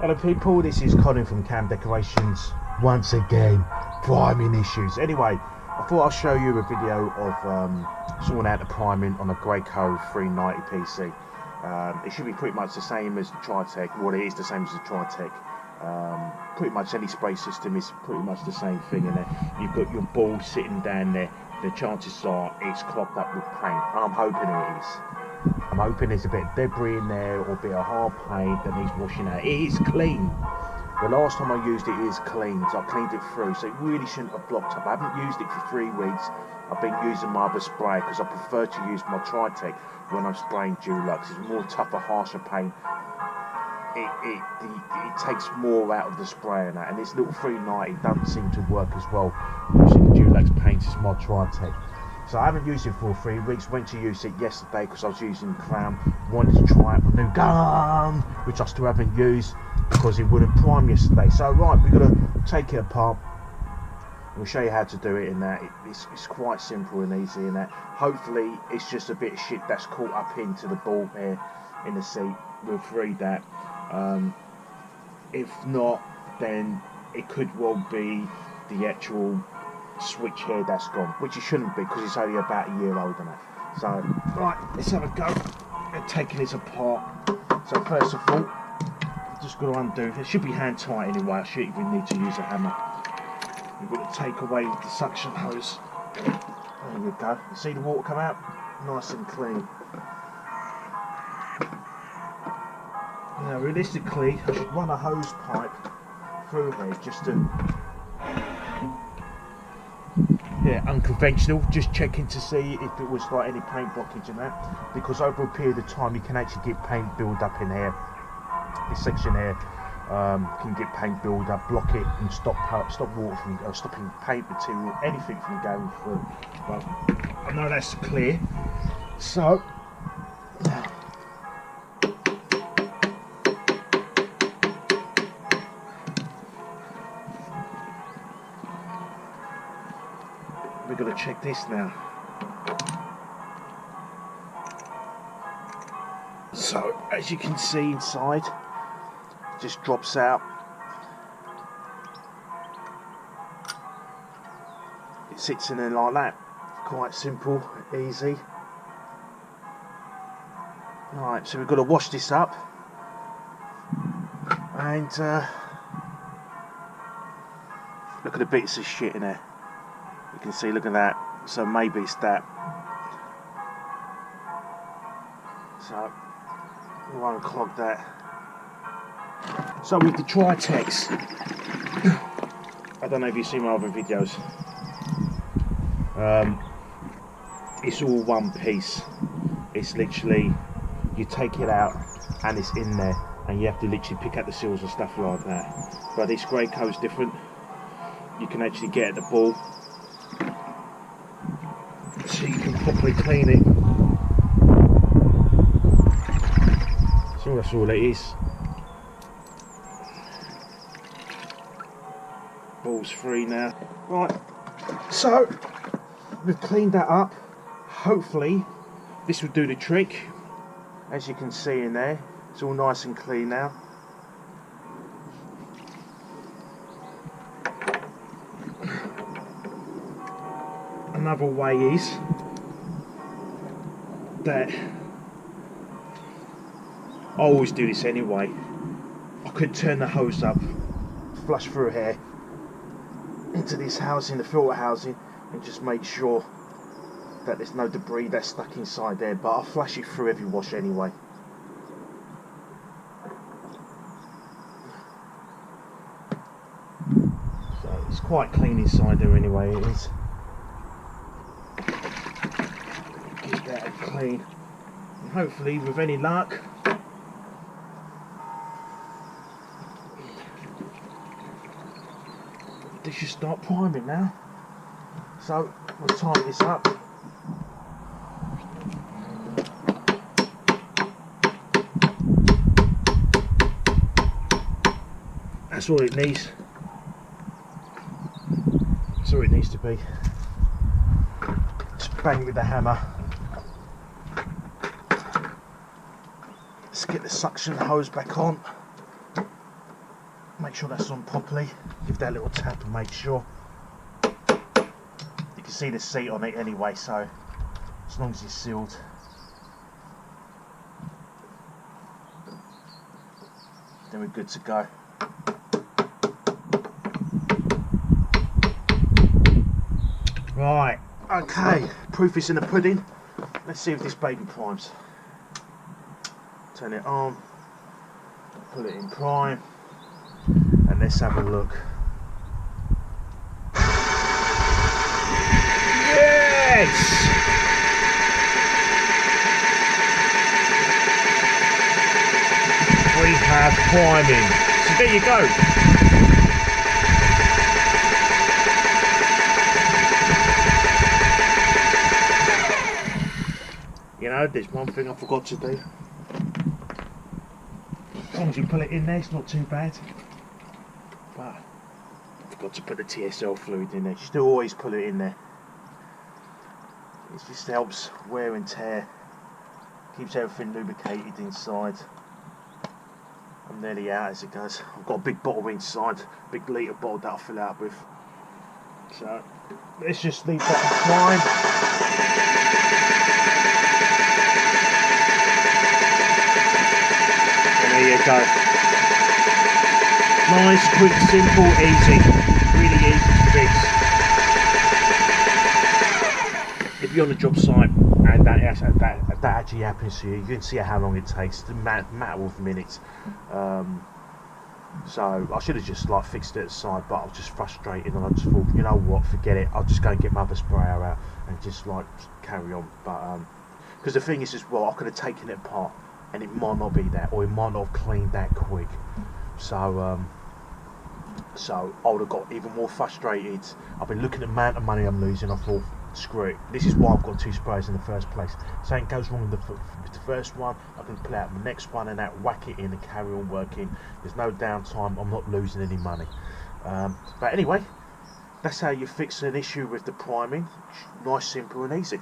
Hello people, this is Colin from Cam Decorations. Once again, priming issues. Anyway, I thought I'll show you a video of sorting out the priming on a Graco 390 PC. It should be pretty much the same as the Tritech. Well, it is the same as the Tritech. Pretty much any spray system is pretty much the same thing in there. You've got your ball sitting down there. The chances are it's clogged up with paint. I'm hoping it is. I'm hoping there's a bit of debris in there or a bit of hard paint that needs washing out. It is clean. The last time I used it is clean, so I cleaned it through, so it really shouldn't have blocked up. I haven't used it for 3 weeks. I've been using my other spray because I prefer to use my Tritech when I'm spraying Dulux. It's more tougher, harsher paint. It takes more out of the spray and that, and this little 390 doesn't seem to work as well using the Dulux paints as my Tritech. So I haven't used it for 3 weeks. Went to use it yesterday because I was using Crown. Wanted to try out my new gun, which I still haven't used because it wouldn't prime yesterday. So right, we're gonna take it apart. We'll show you how to do it in that. It's quite simple and easy in that. Hopefully it's just a bit of shit that's caught up into the ball here in the seat. We'll free that. If not, then it could well be the actual switch here that's gone, which it shouldn't be because it's only about a year old and that. So right, let's have a go at taking this apart. So first of all, I'm just going to undo. It should be hand tight anyway. I shouldn't even need to use a hammer. We've got to take away the suction hose. There you go. You see the water come out? Nice and clean. Now realistically, I should run a hose pipe through here just to, yeah, unconventional, just checking to see if it was like any paint blockage in that, because over a period of time you can actually get paint build up in here. This section here can get paint build up, block it and stop water from stopping paint material, anything from going through. But I know that's clear, so we're going to check this now. So as you can see inside, it just drops out. It sits in there like that. Quite simple, easy. Right, so we've got to wash this up, and look at the bits of shit in there. You can see, look at that. So maybe it's that. So we won't clog that. So with the Tritechs, I don't know if you've seen my other videos. It's all one piece. It's literally, you take it out and it's in there, and you have to literally pick out the seals and stuff like that. But this Graco's different. You can actually get at the ball, so you can properly clean it. So that's all it is. Ball's free now. Right, so we've cleaned that up. Hopefully this will do the trick. As you can see in there, it's all nice and clean now. Another way is that I always do this anyway. I could turn the hose up, flush through here into this housing, the filter housing, and just make sure that there's no debris that's stuck inside there, but I'll flush it through every wash anyway. So it's quite clean inside there anyway, it is. Get that clean, and hopefully with any luck this should start priming now. So we'll tighten this up. That's all it needs. That's all it needs to be. Just bang with the hammer. Let's get the suction hose back on. make sure that's on properly. Give that a little tap and make sure. You can see the seat on it anyway, so as long as it's sealed. Then we're good to go. Right, okay, proof is in the pudding. Let's see if this baby primes. Turn it on, put it in prime, and let's have a look. Yes! We have priming. So there you go. You know, there's one thing I forgot to do. As long as you pull it in there, it's not too bad. But I forgot to put the TSL fluid in there. You still always put it in there. It just helps wear and tear. Keeps everything lubricated inside. I'm nearly out as it goes. I've got a big bottle inside, big litre bottle that I'll fill out with. So let's just leave that prime. There you go. Nice, quick, simple, easy. Really easy to fix. If you're on a job site and that actually happens to you, you can see how long it takes. It's a matter of minutes. So I should have just like fixed it at the side, but I was just frustrated and I just thought, you know what, forget it. I'll just go and get my other sprayer out and just like carry on. But because the thing is as well, I could have taken it apart and it might not be that, or it might not have cleaned that quick. So so I would have got even more frustrated. I've been looking at the amount of money I'm losing. I thought, screw it. This is why I've got two sprayers in the first place. Something goes wrong with the first one, I can pull out the next one and that, whack it in and carry on working. There's no downtime. I'm not losing any money. But anyway, that's how you fix an issue with the priming. Nice, simple and easy.